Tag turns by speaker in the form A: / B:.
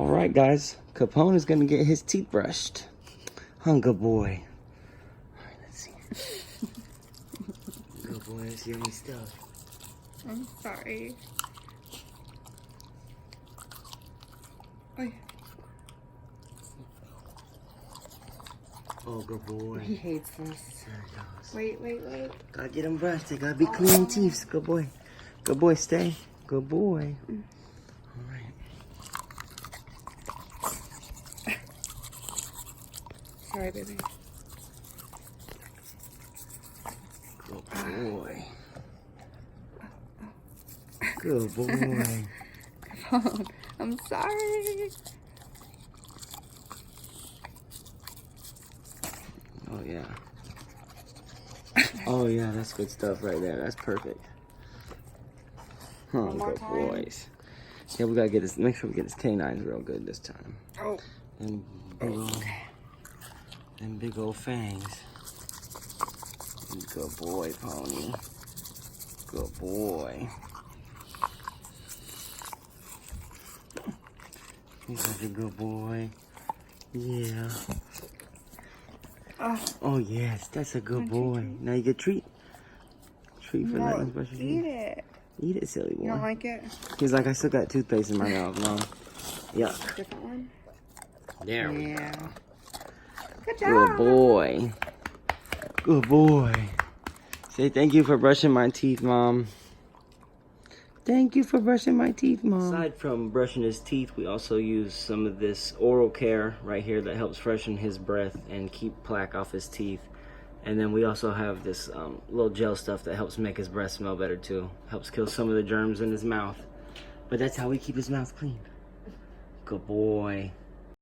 A: All right, guys. Capone is gonna get his teeth brushed. Good boy. All right, let's see. Good boy, that's yummy stuff.
B: I'm sorry. Oy.
A: Oh, good boy.
B: He hates this.
A: There he goes.
B: Wait.
A: Gotta get him brushed. They gotta be clean teeth. Good boy. Good boy, stay. Good boy. All right.
B: Sorry, baby.
A: Good boy. Good boy.
B: Capone, I'm sorry.
A: Oh, yeah. Oh, yeah, that's good stuff right there. That's perfect.
B: One more
A: Good
B: time.
A: boys. Yeah, we gotta get this, make sure we get his canines real good this time.
B: Oh.
A: And big old fangs. Good boy, Pony. Good boy. He's such a good boy. Yeah. Oh, yes, that's a good boy. Now you get treat. Treat for letting us brush your teeth.
B: Eat it.
A: Eat it, silly boy.
B: You don't like it?
A: He's like, I still got toothpaste in my mouth, Mom. Yuck.
B: Different one?
A: There we go.
B: Good job.
A: Good boy. Good boy. Say thank you for brushing my teeth, Mom. Thank you for brushing my teeth, Mom. Aside from brushing his teeth, we also use some of this oral care right here that helps freshen his breath and keep plaque off his teeth. And then we also have this little gel stuff that helps make his breath smell better too. Helps kill some of the germs in his mouth. But that's how we keep his mouth clean. Good boy.